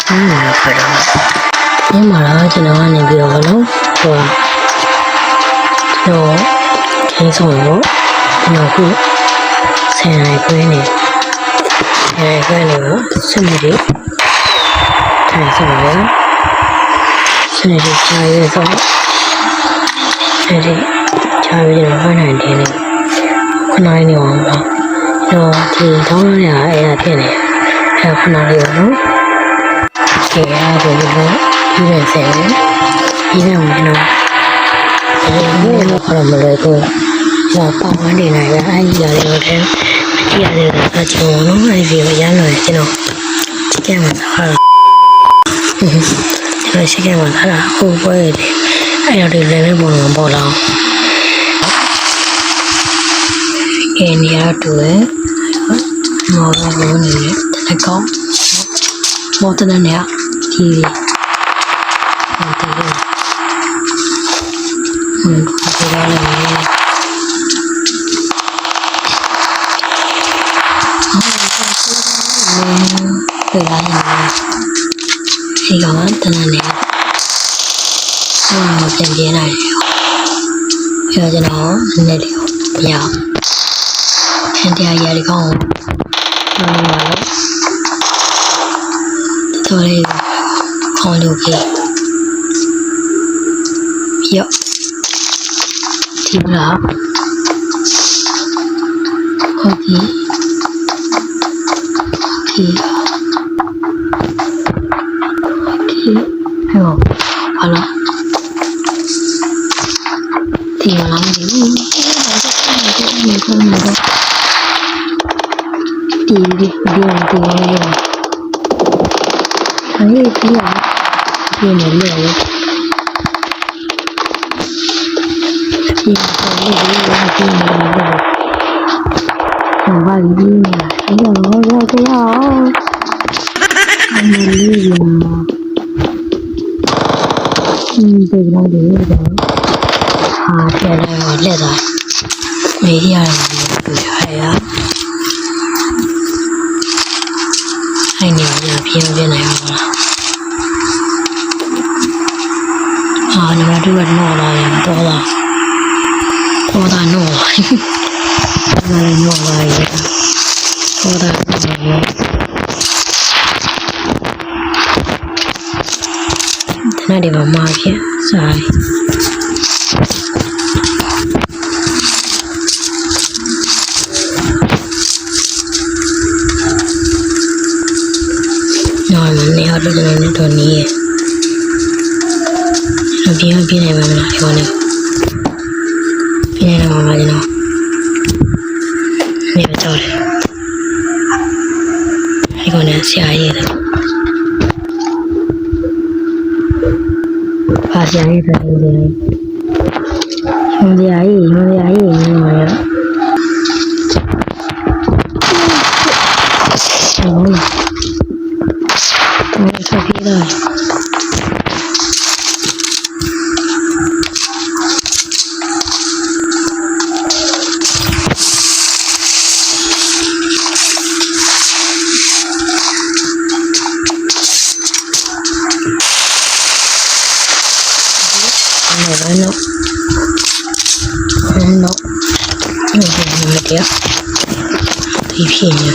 ချင်းနေခွဲတော့ဒီမှာတော့ကျွန်တော်ကနေပြီးတော့နော်ဟိုတော့ချင်းဆောင်တော့ကျွန်တော်ခုဆယ်ရိုင်ခွဲနေတော့စနေတွေထိုင်ဆောင်ရစနေတွေချာရဲဆောင်စနေတွေချာရဲတော့ဟန်နိုင်တယ်ခဏနေအောင်တော့ဒီတောင်းရအဲ့ဒါဖြစ်နေခဏလေးရောနော်ဒီအားကိုလည်းပြီးနေစေပြီးနေအောင်နော်ဒီလိုခေါ်မလို့ကိုပတ်ဝန်းနေလိုက်ရအဲ့ဒီရတယ်တော့တဲ့မကြည့်ရတယ်ကကျွန်တော်နော်အဲ့ဒီကိုရမ်းလို့ကျွန်တော်ချစ်ခဲ့မှာဟာကျွန်တော်ချစ်ခဲ့မှာဟာဟိုပွဲတယ်အဲ့တော့ဒီလည်းလည်းပေါ်လာကဲနေရတူတယ်မော်တော်နေတယ်တကောင်းမော်တနေရဒီဒီဒီလာလေဒီကောင်တနနေပြန်ပြင်းလာတယ်ပြောကျွန်တော်နဲ့လေမရဟန်တရားရဒီကောင်တော်လေးခေါင်းလို့ပြေရောဒီမှာဟုတ်ပြီဟောဟာလားဒီမှာလာနေဘူးဒီအဲ့ဒီဒီနေလေဒီဘာဒီနေရောအမလေးရောဒီလိုလေဟာပြန်လာလက်တာမေးရတယ်တွေ့ရအဲ့နေရပြင်းနိုင်အောင်လားဟာနံပါတ်2ကတော့လာရင်တော့နော်လာရင်တော့လာရင်တော့ဒါတနဒီမှာမာဖြစ်စားနော်မနေတော့လည်းတော့နေရပြင်းနေပါမလားခေါင်းနေပြင်းနေပါမလားကျွန်တော်နေတော့တယ်ဒီကောင်နဲ့ဆရာကြီးတယ်ပါဆရာကြီးတယ်ဟိုဆရာကြီးနေမှာရဆက်ပြီးတော့ဒီဖြစ်နေ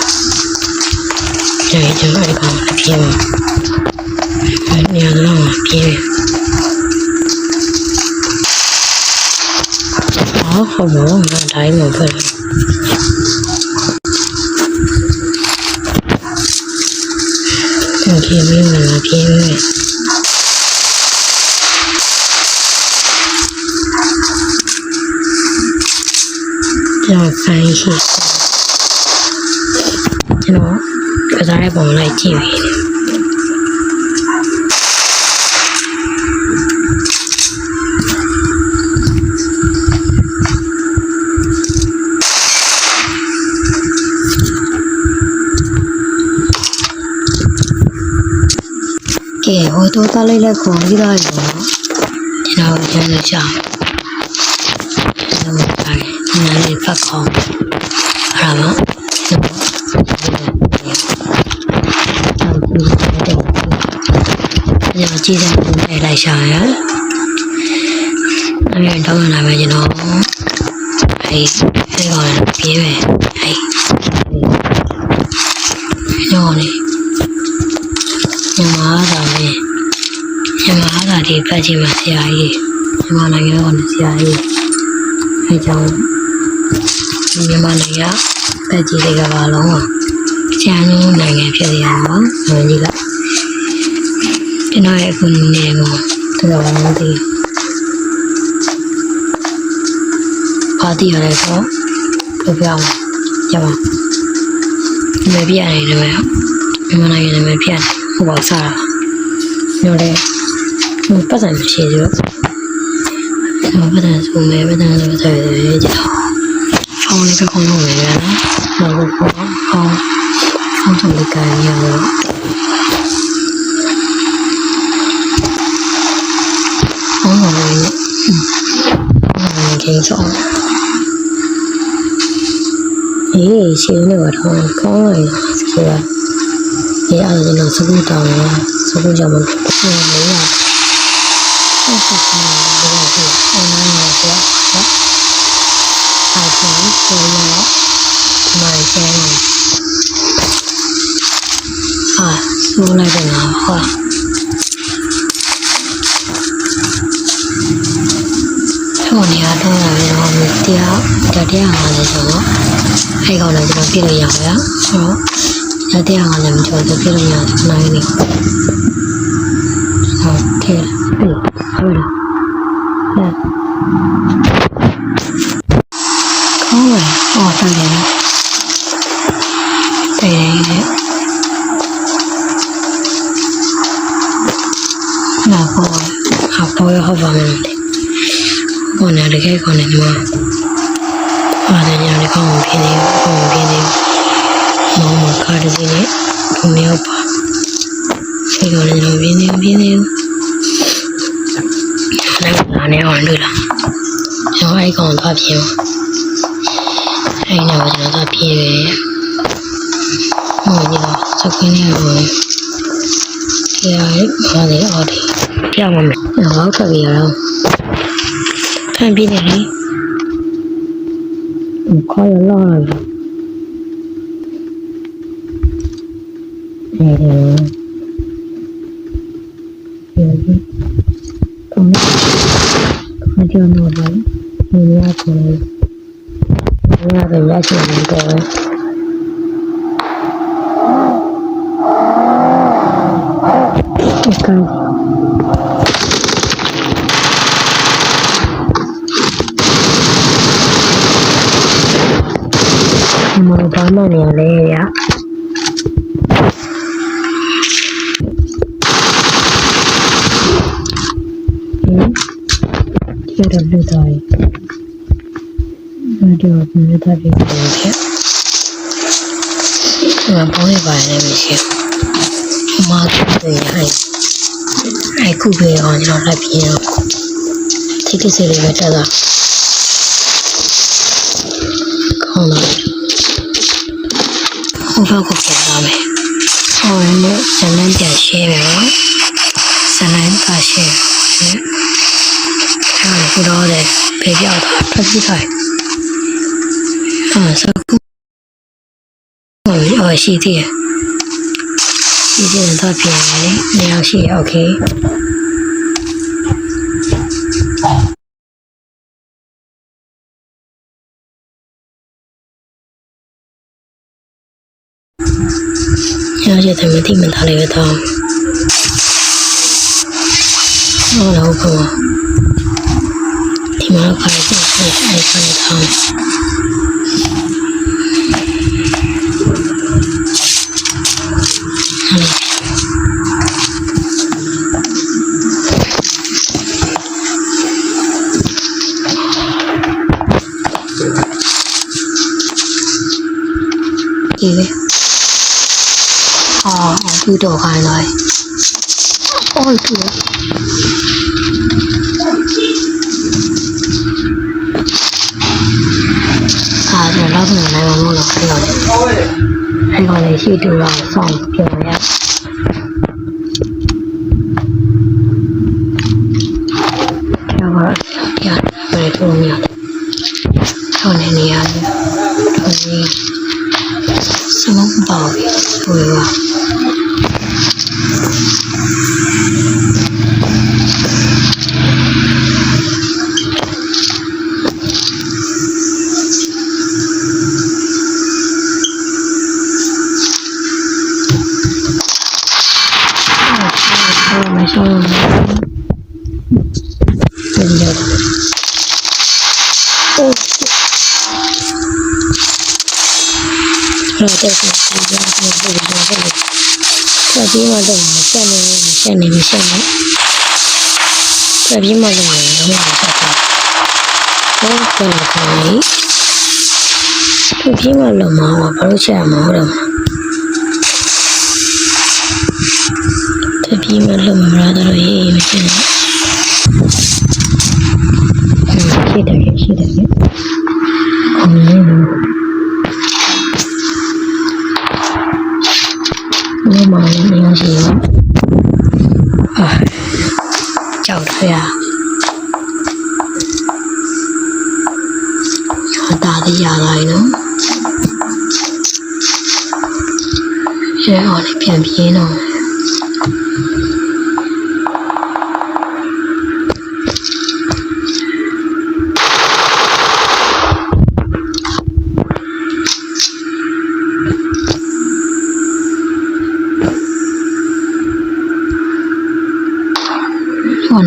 တယ်ကျွန်တော်ဒီကောင်ပြင်းနေရတော့ပြင်းဟုတ်ပါဘူးငါတိုင်းမဖြစ်ဘူးပြင်းနေမှာပြင်းနေကျွန်တော်ဆိုင်ရှိကျွန်တော်ကစားတဲ့ပုံလိုက်ကြည့်ပြီးကဲဟိုတော့တားလိုက်ခေါ်ပြီးသားရောကျွန်တော်ကျန်နေချာကျွန်တော်ပါတယ်နားလေးဖတ်ခေါ်အဲ့ဒါမှ ကျွန်တော်ကြည့်တဲ့ပုံနဲ့လိုက်ရှာရအဲ့တော့လာမယ်ကျွန်တော်အဲ့ကောင်ပြေးမယ်အဲ့ညောနေညမာတာလေညမာတာဒီဖက်ကြီးမှာဆရာကြီးညမာနိုင်ငံကဆရာကြီးအဲ့ကြောင့်ညမာနိုင်ငံဖက်ကြီးတွေကဘာလုံးอ่ะဆရာမျိုးနိုင်ငံဖြစ်နေရမှာနော်ကြီးကကျွန်တော်ရဲ့အခုနေကိုတော်တော်မသိပါတီရတယ်ဆိုတော့ပြောင်းကြပါဒီမဲ့ပြရတယ်လည်းမြန်မာနိုင်ငံလည်းမပြတ်ဟိုပါစားညိုတယ်ဟိုပတ်စံမရှိသေးဘူးဟိုပတ်စံဆိုမဲ့ပတ်စံဆိုတဲ့ကြောက်ဖောင်းလေးကခေါင်းလုံးနေရနော်ဟိုဖောင်းဆုံးလေးကရရတော့ဆောင်းအေးရှင်းနေတော့ကောင်းလိုက်ဆိုတာဒီအားလုံးတော့စကူတောင်းရစကူကြောင့်မလို့လေရဆက်ဆက်နေတယ်ဒီအွန်လိုင်းမှာပေါ့နော်အားဖြင့်ဆိုရတော့ဒီမှာကျန်းနေဆိုလိုက်တယ်နော်ဟုတ်ဟိုနေရာတော့လည်းတော့တရား50ဆိုတော့အဲ့ကောင်လည်းကျွန်တော်ပြည့်လို့ရပါရဆိုတော့တရား50မကျော်တော့ပြည့်လို့ရနိုင်နေဟုတ်တယ်ဟုတ်လားကောင်းတယ်ဟောတယ်တယ်နောက်တော့ဟုတ်ပါမယ်我那里开过来吗？我在家里看我便宜，妈妈看着这里都没有吧？这个人就便宜，那个拿来玩对了，然后爱讲大便嘛，爱那个就大便呗，我知道这个那个，这个我的，这样我们好可别了。看别的嘞，我靠要老了，那个，看就那个，你俩去，你俩在家去那个，你看。မဘာမှနေရလဲရဒီတော့လူသားရေဒီတော့လူသားပြေတယ်ဖြစ်ဘောင်းရပါတယ်မရှိဘူးမာတူရဟိုင်အခုပြေအောင်ကျွန်တော်လက်ပြေတော့ဒီကိစ္စလေးပဲတက်တာကောင်းတယ်ဟိုဘက်ကိုပြန်သွားမယ်ဟိုလည်းဇလန်းပြန်ရှင်းမယ်နော်ဇလန်းပါရှင်းအဲ့ဒါတော့ဖေပြောက်တာထွက်ပြီးထိုင်စကူရှိသေးတယ်တော့ပြန်မယ်နေရာရှိโอเค要是他们地门打了一个刀，我老婆地门开始是爱看的汤，因为。遇到开来，对。就老多人来我了，还有那些都要上表演。ရှောင်းဒီလိုโอ้တော့တက်စီဒီလိုမျိုးပုံစံနဲ့ဆက်ပြီးမှတော့ဆက်နေဆက်ပြီးမှတော့လုံးဝဆက်တာဟုတ်ကဲ့ခင်ဗျသူပြီးမှလုံးမဘာလို့ချက်မှာဟုတ်တယ်သူပြီးမှလုံးမရတော့ရေးမဖြစ်ဘူးရှိတယ်အမေမလည်းနေရှိရောကြောက်တယ်ဒါလည်းရလာနော်ရဲဟောလေးပြန်ပြေးတော့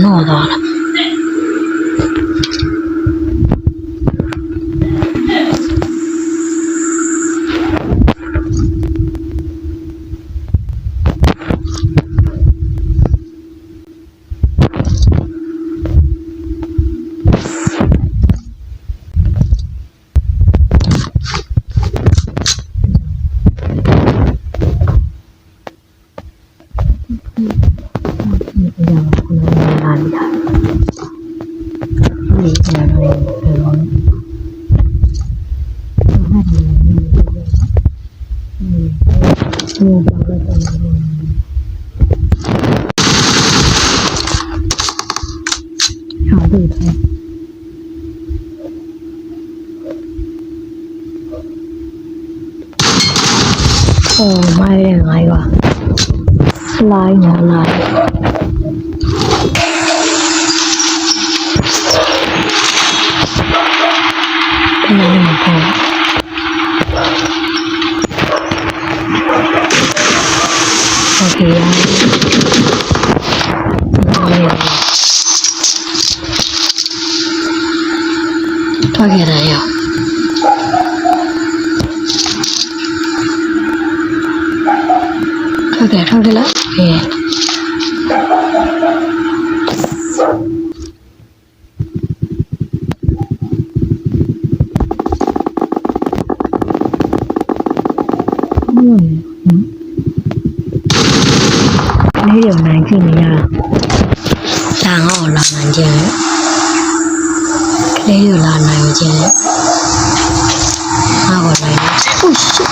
နော်တော့ไม่ได้ไงวะลายหนาลายเป็นอะไรมาพอโอเคထွက်ခဲ့တယ်ရောထွက်ခဲ့လားအေးနေရနိုင်ကြည့်နေရလာငေါ့လာနိုင်ကြတယ်ကလေးရလာနိုင်ကြတယ်ဟာကောနိုင်ဟုတ်ရှိ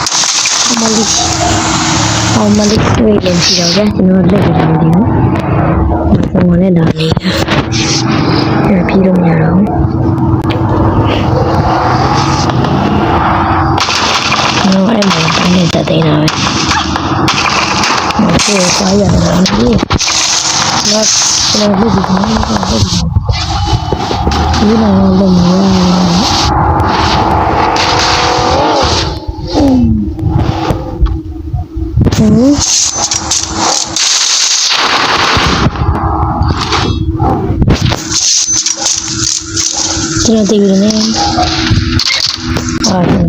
မလေးတွေ့ရင်ကြည့်တော့ကြာကျွန်တော်လက်ကြည့်နေတယ်။ဘုံနဲ့လာနေတာ။ပြီးလို့မရတော့ဘူး။ကျွန်တော်အဲ့မှာနေတတ်နေတာပဲ။ကိုယ်စားရတာလေ။ကျွန်တော်လုပ်ပြီးနေတယ်။ဒီလိုလုပ်နေရတယ်။ကျွန်တော်တည်ပြီးနေ။အားလုံး